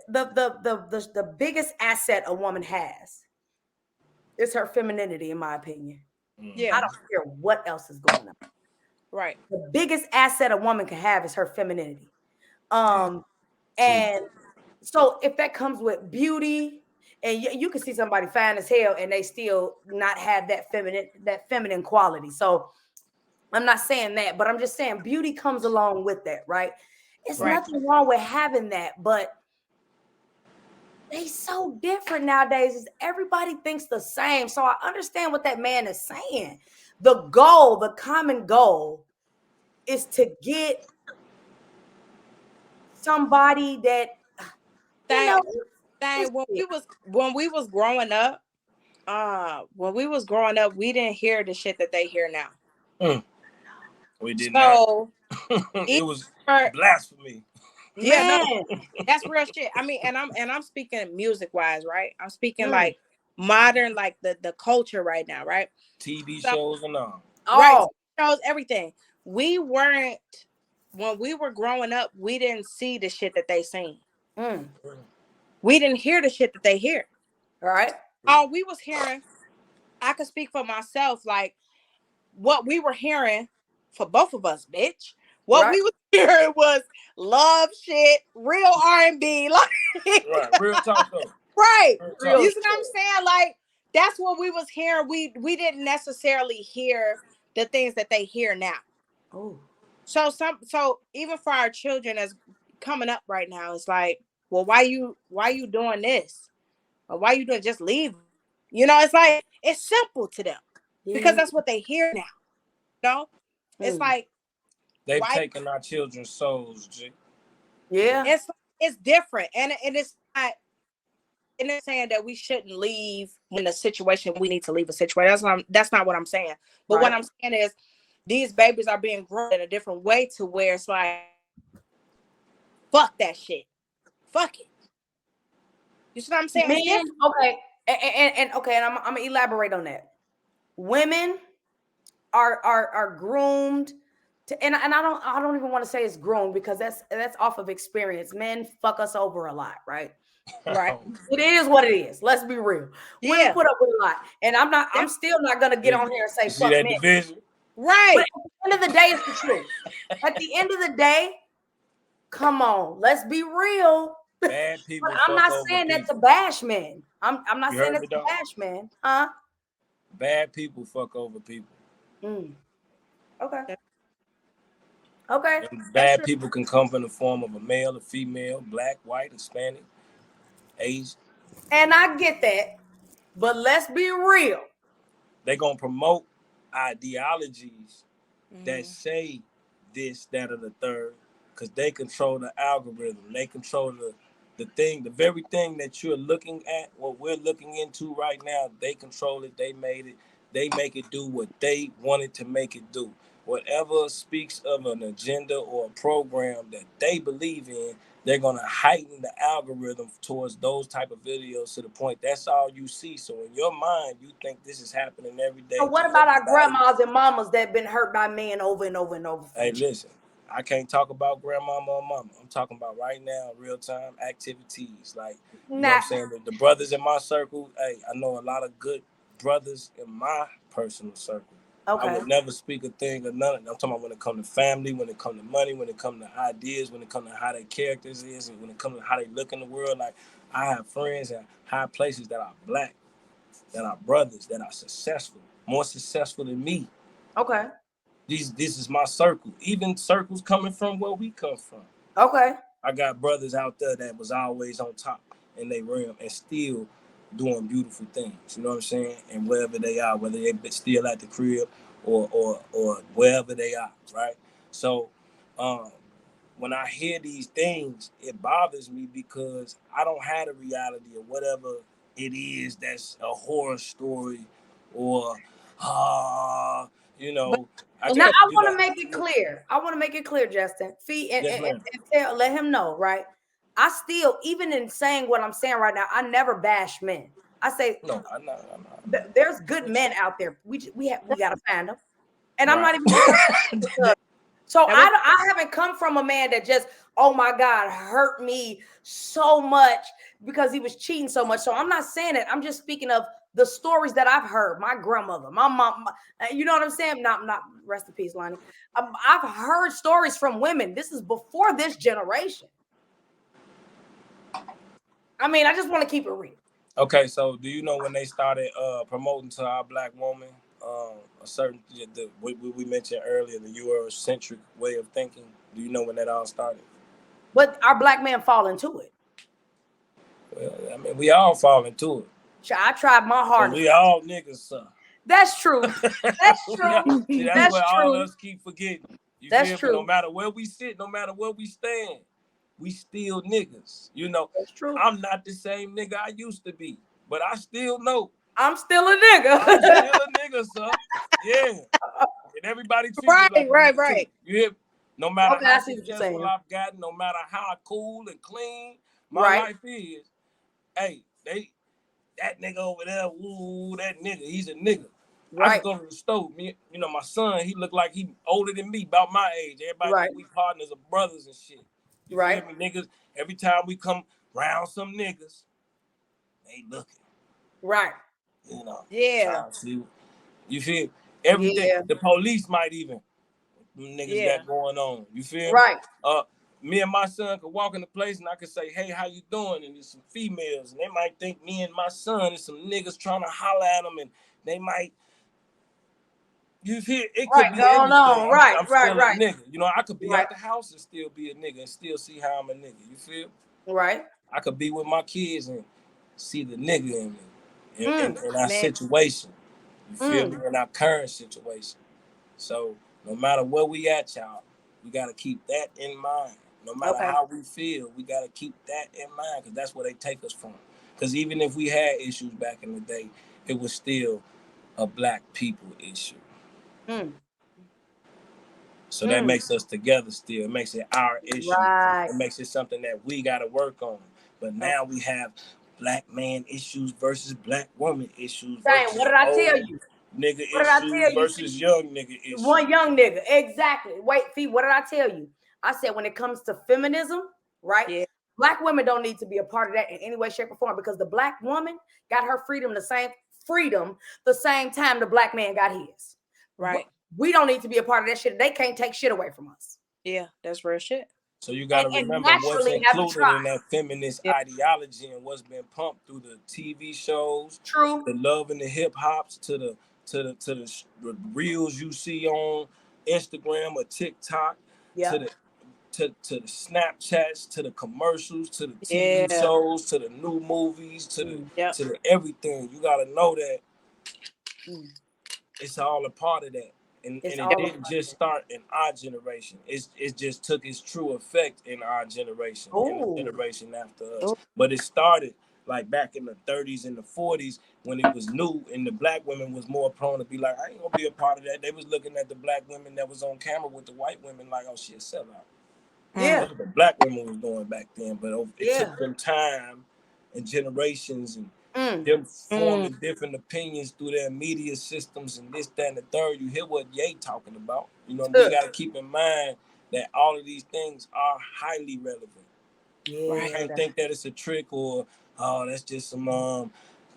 the biggest asset a woman has is her femininity, in my opinion. Yeah. I don't care what else is going on. Right. The biggest asset a woman can have is her femininity. And so if that comes with beauty, and you can see somebody fine as hell and they still not have that feminine quality. So I'm not saying that, but I'm just saying beauty comes along with that, right? It's nothing wrong with having that, but they so different nowadays. Everybody thinks the same. So I understand what that man is saying. The goal, the common goal, is to get somebody that when we was growing up, we didn't hear the shit that they hear now. We did not. It was blasphemy. Yeah, no, that's real shit. I mean, and I'm speaking music wise, right? I'm speaking like modern, like the culture right now, right? TV shows and all. Right, shows, everything. We weren't, when we were growing up, we didn't see the shit that they seen. We didn't hear the shit that they hear. All right. All we was hearing, I could speak for myself, like what we were hearing for both of us, bitch. What we was hearing was love shit, real R&B, like real talk though. Right. You see what I'm saying? Like that's what we was hearing. We didn't necessarily hear the things that they hear now. Oh. So even for our children that's coming up right now, it's like, well, why you doing this? Or why you doing, just leave? You know, it's like it's simple to them because that's what they hear now. You know? It's like they've taken our children's souls, G. Yeah. It's different. And it's not, and it's saying that we shouldn't leave in a situation we need to leave a situation. That's not what I'm saying. But what I'm saying is these babies are being grown in a different way to where it's like, fuck that shit. Fuck it. You see what I'm saying? Men, okay. And I'm gonna elaborate on that. Women are groomed to, and I don't even want to say it's groomed because that's off of experience. Men fuck us over a lot, right? Right. It is what it is. Let's be real. Women put up with a lot. And I'm still not gonna get on here and say fuck men. Division? Right. But at the end of the day, it's the truth. At the end of the day, come on, let's be real. Bad people. But I'm not saying that to bash men. I'm not saying that to bash men. Huh? Bad people fuck over people. Okay. Okay. And bad people can come from the form of a male, a female, black, white, Hispanic, Asian. And I get that. But let's be real. They're going to promote ideologies that say this, that, or the third, because they control the algorithm. They control the thing, the very thing that you're looking at, what we're looking into right now. They control it. They made it. They make it do what they wanted to make it do. Whatever speaks of an agenda or a program that they believe in, they're going to heighten the algorithm towards those type of videos to the point that's all you see. So in your mind, you think this is happening every day. So what about our grandmas and mamas that been hurt by men over and over and over? Hey, listen, I can't talk about grandmama or mama. I'm talking about right now, real time activities. Like, you know what I'm saying? The brothers in my circle, hey, I know a lot of good brothers in my personal circle. Okay. I would never speak a thing or nothing. I'm talking about when it comes to family, when it comes to money, when it comes to ideas, when it comes to how their characters is, and when it comes to how they look in the world. Like, I have friends in high places that are black, that are brothers, that are successful, more successful than me. Okay. This is my circle. Even circles coming from where we come from. Okay. I got brothers out there that was always on top in their realm and still doing beautiful things. You know what I'm saying? And wherever they are, whether they still at the crib or wherever they are, right? So when I hear these things, it bothers me because I don't have the reality of whatever it is that's a horror story or you know. I want to make it clear. I want to make it clear, Justin. And let him know, right? I still, even in saying what I'm saying right now, I never bash men. I say no, I'm not. There's good men out there. We gotta find them, and right. I'm not even. So I haven't come from a man that just, oh my God, hurt me so much because he was cheating so much. So I'm not saying it. I'm just speaking of the stories that I've heard. My grandmother, my mom, you know what I'm saying? Not rest in peace, Lonnie. I've heard stories from women. This is before this generation. I mean, I just want to keep it real. Okay, so do you know when they started promoting to our black woman a certain we mentioned earlier, the Eurocentric way of thinking? Do you know when that all started? But our black men fall into it. Well, I mean, we all fall into it. I tried my hardest. We all niggas, son. That's true. That's true. See, that's what all us keep forgetting. That's true. No matter where we sit, no matter where we stand, we still niggas. You know, that's true. I'm not the same nigga I used to be, but I still know I'm still a nigga. I'm still a nigga, son. Yeah. And everybody treats me like right. You hear? No matter how successful I've gotten, no matter how cool and clean my life is, hey, that nigga over there, woo, that nigga, he's a nigga. Right. I can go to the store. You know, my son, he look like he older than me, about my age. Everybody think we partners of brothers and shit. You feel me, niggas? Every time we come round some niggas, they looking. Right. You know. Yeah. See, you feel everything. Yeah. The police might even niggas got going on. You feel me? Right. Me and my son could walk in the place and I could say, hey, how you doing? And there's some females and they might think me and my son is some niggas trying to holler at them and they might, you feel it could be anything. I'm still a nigga. You know, I could be at the house and still be a nigga and still see how I'm a nigga. You feel? Right. I could be with my kids and see the nigga in me in our situation. You feel me? In our current situation. So no matter where we at, y'all, we got to keep that in mind. No matter how we feel, we got to keep that in mind because that's where they take us from. Because even if we had issues back in the day, it was still a black people issue. So that makes us together still. It makes it our issue. Right. It makes it something that we got to work on. But now we have black man issues versus black woman issues. Dang, what did I tell you? Nigga issues versus young nigga issues. One young nigga, exactly. Wait, Fee, what did I tell you? I said when it comes to feminism, right? Yeah. Black women don't need to be a part of that in any way, shape, or form because the black woman got her freedom the same time the black man got his. Right. We don't need to be a part of that shit. They can't take shit away from us. Yeah, that's real shit. So you got to remember what's included in that feminist ideology and what's been pumped through the TV shows, the love and the hip hops, to the reels you see on Instagram or TikTok, to the Snapchats, to the commercials, to the TV shows, to the new movies, to the everything. You got to know that it's all a part of that. And it didn't just start in our generation. It just took its true effect in our generation and the generation after us. But it started like back in the 30s and the 40s when it was new and the black women was more prone to be like, I ain't gonna be a part of that. They was looking at the black women that was on camera with the white women like, oh, she a sellout. Yeah. That's what the black women was doing back then. But it took them time and generations and them forming different opinions through their media systems and this, that, and the third. You hear what Ye talking about. You know, we got to keep in mind that all of these things are highly relevant. Yeah, I can't think that it's a trick or, oh, that's just some,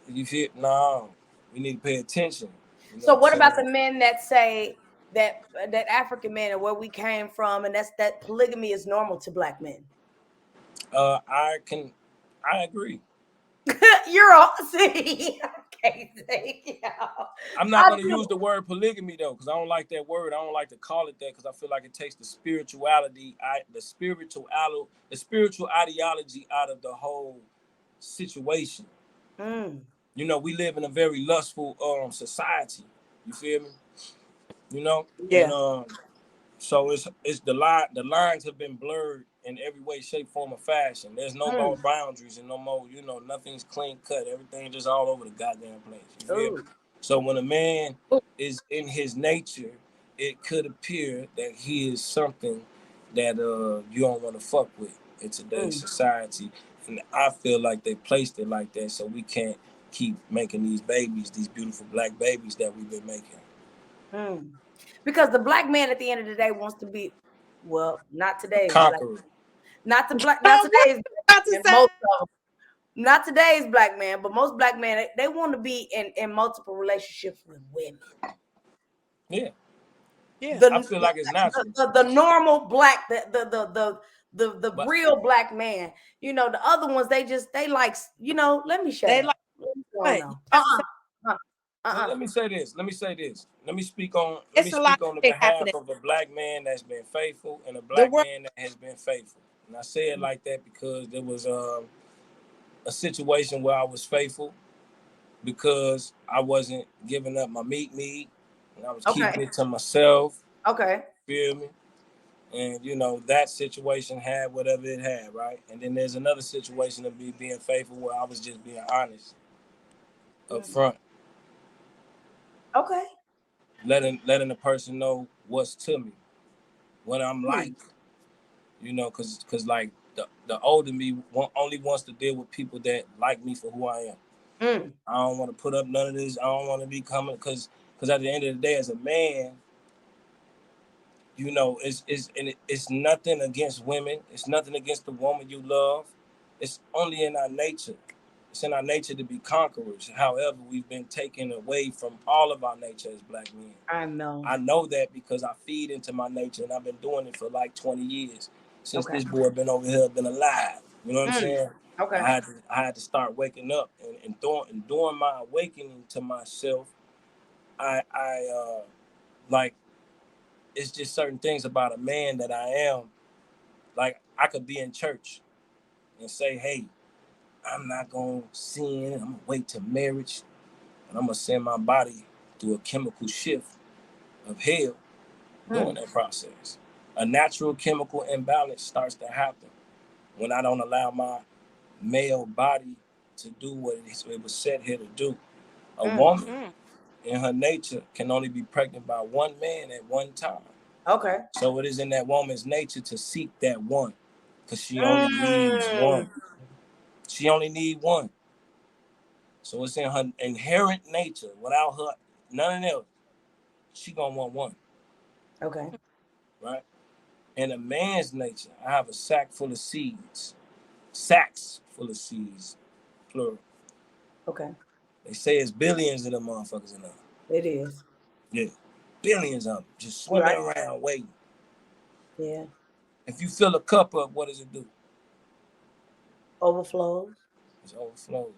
you feel, no, we need to pay attention. You know so what about the men that say that African men and where we came from and that polygamy is normal to black men? I agree. You're all see. Okay, I'm not going to use the word polygamy though, because I don't like that word. I don't like to call it that because I feel like it takes the spiritual ideology out of the whole situation. You know, we live in a very lustful society. You feel me? You know, Yeah. and so it's the lines have been blurred in every way, shape, form, or fashion. There's no more boundaries and no more, nothing's clean cut. Everything just all over the goddamn place. You feel me? So when a man is in his nature, it could appear that he is something that you don't want to fuck with in today's society. And I feel like they placed it like that so we can't keep making these babies, these beautiful black babies that we've been making. Because the black man at the end of the day wants to be, well, not today's conqueror. Not today's black man, not today's black man, but most black men, they want to be in multiple relationships with women. Yeah. Yeah. I feel like it's natural. The normal black, the real black man, the other ones, they like, let me shut up. Let me say this. Let me speak on the behalf of a black man that's been faithful and a black man that has been faithful. And I say it like that because there was a situation where I was faithful because I wasn't giving up my meat and I was keeping it to myself. Okay. Feel me? And that situation had whatever it had, right? And then there's another situation of me being faithful where I was just being honest up front. Okay. Letting the person know what's to me, what I'm like, because like the older me only wants to deal with people that like me for who I am. I don't want to put up none of this. I don't want to be coming because at the end of the day, as a man, it's nothing against women. It's nothing against the woman you love. It's only in our nature. It's in our nature to be conquerors. However, we've been taken away from all of our nature as black men. I know that because I feed into my nature, and I've been doing it for like 20 years since this boy been over here, been alive. You know what I'm saying? Okay. I had to start waking up and during my awakening to myself, I like, it's just certain things about a man that I am. Like, I could be in church and say, hey, I'm not going to sin. I'm going to wait till marriage. And I'm going to send my body through a chemical shift of hell during that process. A natural chemical imbalance starts to happen when I don't allow my male body to do what it was set here to do. A woman in her nature can only be pregnant by one man at one time. Okay. So it is in that woman's nature to seek that one because she only needs one. She only needs one. So it's in her inherent nature, without her, none else, she gonna want one. Okay. Right? In a man's nature, I have a sack full of seeds. Sacks full of seeds, plural. Okay. They say it's billions of them motherfuckers in there. It is. Yeah. Billions of them just swimming around waiting. Yeah. If you fill a cup up, what does it do? Overflows. It overflows.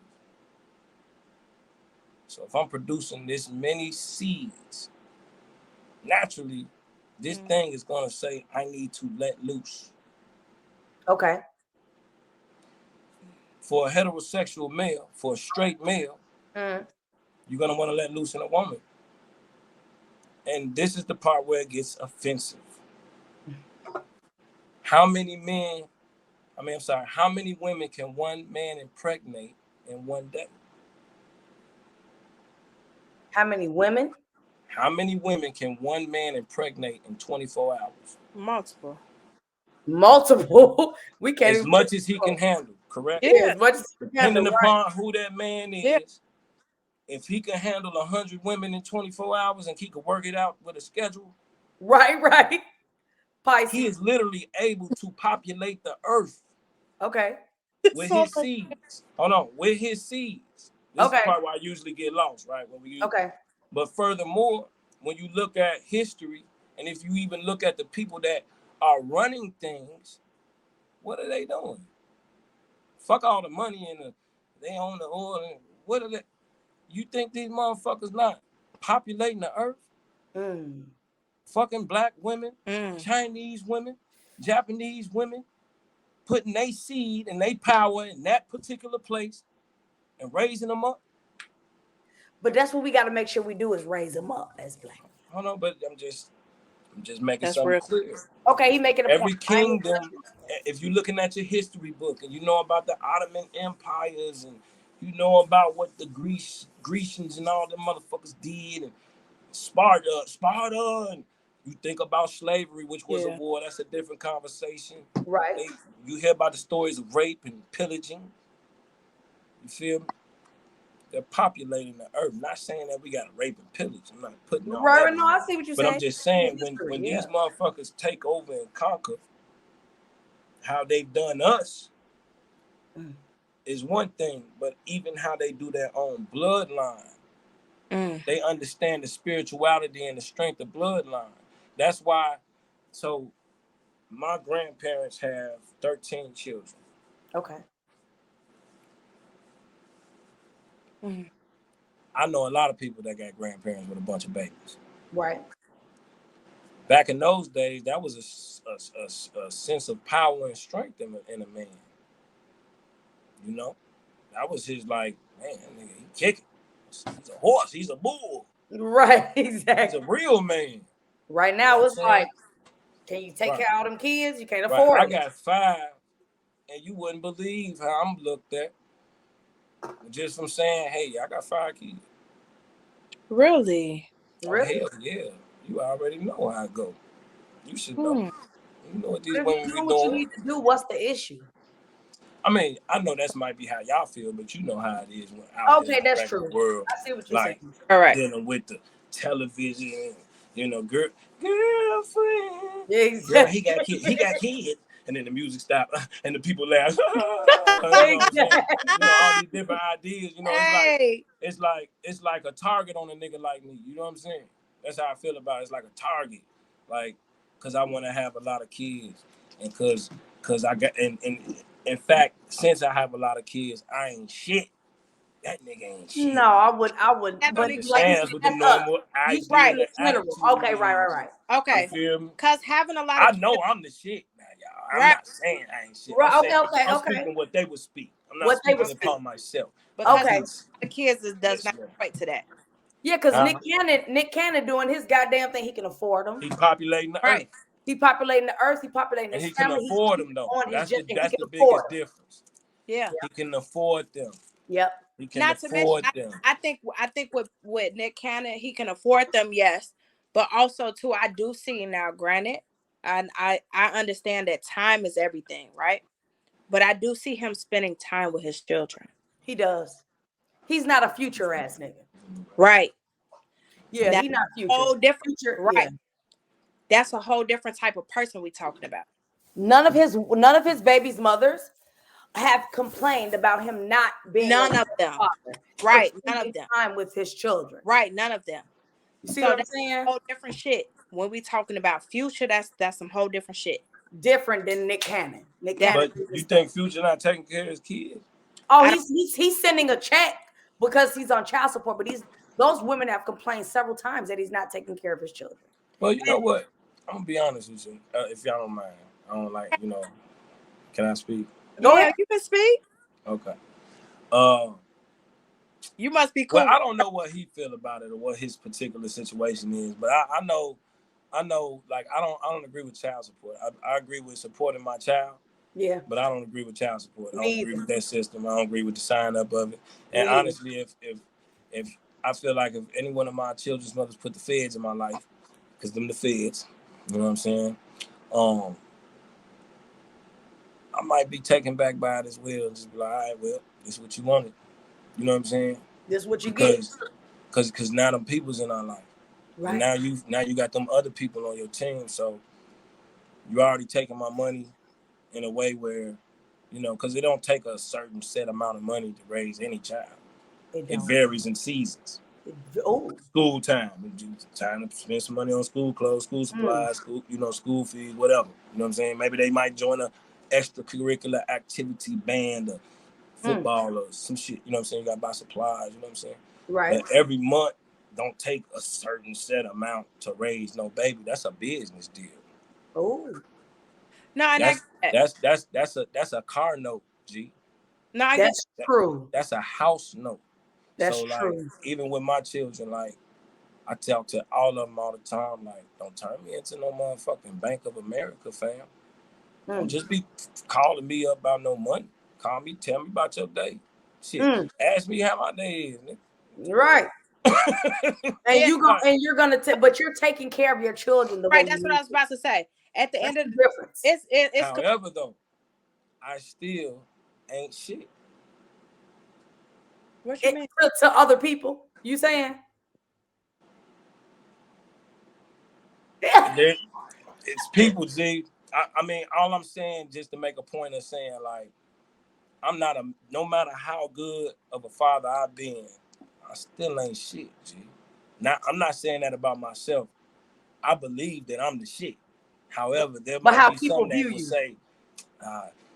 So if I'm producing this many seeds, naturally, this thing is going to say, I need to let loose. Okay. For a heterosexual male, for a straight male, you're going to want to let loose in a woman. And this is the part where it gets offensive. How many women can one man impregnate in one day? How many women? How many women can one man impregnate in 24 hours? Multiple. We can't. As much as he can handle, correct? Yeah, as much as he can handle. Depending upon who that man is, if he can handle 100 women in 24 hours and he can work it out with a schedule. Right. Pisces. He is literally able to populate the earth. Okay. With his seeds. Hold on, with his seeds. This is the part where I usually get lost, right? But furthermore, when you look at history, and if you even look at the people that are running things, what are they doing? Fuck all the money and they own the oil. And what are they? You think these motherfuckers not populating the earth? Fucking black women, Chinese women, Japanese women, putting their seed and their power in that particular place and raising them up. But that's what we got to make sure we do is raise them up as black. Hold on, but I'm just making something clear. Okay, he making a Every point. kingdom, if you're looking at your history book and you know about the Ottoman empires and you know about what the Grecians and all them motherfuckers did, and Sparta, and you think about slavery, which was a war. That's a different conversation. Right. You hear about the stories of rape and pillaging. You feel me? They're populating the earth. Not saying that we got to rape and pillage. I'm not putting all that. No, I see what you're saying. But I'm just saying when these motherfuckers take over and conquer, how they've done us is one thing, but even how they do their own bloodline, they understand the spirituality and the strength of bloodline. That's why. So my grandparents have 13 children. Okay. I know a lot of people that got grandparents with a bunch of babies. Right. Back in those days, that was a sense of power and strength in a man. You know, that was his like, man, nigga, he kicking. He's a horse. He's a bull. Right. Exactly. He's a real man. Right now, it's like, can you take care of all them kids? You can't afford it. I got 5, and you wouldn't believe how I'm looked at. Just from saying, hey, I got 5 kids. Really? Oh, hell yeah. You already know how it go. You should know. You know what these women be doing. What you need to do, what's the issue? I mean, I know that might be how y'all feel, but you know how it is when out there in the regular world. I see what you're saying. All right. Dealing with the television, you know, girlfriend. Exactly. Girl, he got kids. And then the music stopped and the people laugh. You know, all these different ideas, you know, it's like a target on a nigga like me. You know what I'm saying? That's how I feel about it. It's like a target. Like, cause I want to have a lot of kids. And cause I got in fact, since I have a lot of kids, I ain't shit. That nigga ain't shit. No, I would. But that's with the normal idea. Right. Okay, right. Okay. You feel me? Cause having a lot I of know I'm the shit now, y'all. I'm not saying I ain't shit. I'm speaking what they would speak. I'm not speaking upon myself. Because the kids does not equate to that. Yeah, because Nick Cannon doing his goddamn thing, he can afford them. He populating the earth. He populating the earth. He populating his family. He can afford them though. That's the biggest difference. Yeah. He can afford them. Yep. He can afford them. I think with Nick Cannon, he can afford them, yes. But also too, I do see now, granted, and I understand that time is everything, right? But I do see him spending time with his children. He does. He's not a future ass nigga. Right. Yeah, he's not future. Whole different, future, right. Yeah. That's a whole different type of person we talking about. None of his baby's mothers have complained about him not being none of them. Father, right. None of them. Time with his children. Right. None of them. You see what I'm saying? Whole different shit. When we talking about Future, that's some whole different shit. Different than Nick Cannon. But you think Future not taking care of his kids? Oh, he's sending a check because he's on child support, but those women have complained several times that he's not taking care of his children. Well, you know what? I'm gonna be honest with you, if y'all don't mind. I don't like, you know. Can I speak? Go ahead. You can speak. Okay. You must be cool. Well, I don't know what he feel about it or what his particular situation is, but I know, like I don't agree with child support. I agree with supporting my child. Yeah. But I don't agree with child support. I don't agree with that system. I don't agree with the sign up of it. And honestly, if I feel like if any one of my children's mothers put the feds in my life, because them the feds, you know what I'm saying? I might be taken back by it as well. Just be like, all right, well, this is what you wanted. You know what I'm saying? This is what you get. Because now them people's in our life. Right. And now you got them other people on your team. So you already taking my money in a way where, you know, because it don't take a certain set amount of money to raise any child. It varies in seasons. School time. Time to spend some money on school clothes, school supplies, school fees, whatever. You know what I'm saying? Maybe they might join a extracurricular activity band or football or some shit. You know what I'm saying? You got to buy supplies. You know what I'm saying? Right. But every month, don't take a certain set amount to raise no baby. That's a business deal. Oh. No, that's a car note, G. No, true. That's a house note. That's true. Even with my children, like I talk to all of them all the time. Like, don't turn me into no motherfucking Bank of America, fam. Don't just be calling me up about no money. Call me, tell me about your day. Shit, ask me how my day is, nigga. Right. And you're gonna but you're taking care of your children the way. Right, that's what I was about to say. At the end of the difference. It's however, though, I still ain't shit. What you mean? To other people, you saying? It's people, Z. I mean, all I'm saying, just to make a point of saying, like, I'm not no matter how good of a father I've been, I still ain't shit, G. Now, I'm not saying that about myself. I believe that I'm the shit. However, there might be some that would say,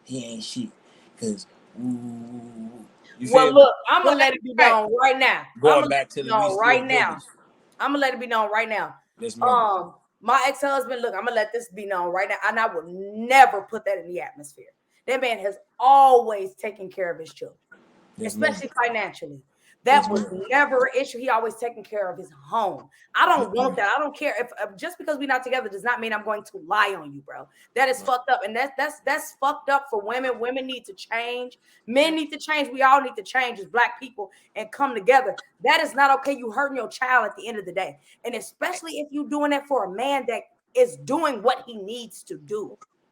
he ain't shit. Because, well, look, I'm going to let it be known right now. Going back to the right now. I'm going to let it be known right now. Yes, ma'am. My ex-husband, look, I'm going to let this be known right now. And I will never put that in the atmosphere. That man has always taken care of his children, especially financially. That was never an issue. He always taken care of his home. I don't want that. I don't care if just because we're not together does not mean I'm going to lie on you, bro. That is fucked up, and that's fucked up for women. Women need to change. Men need to change. We all need to change as Black people and come together. That is not okay. You hurting your child at the end of the day, and especially if you're doing that for a man that is doing what he needs to do.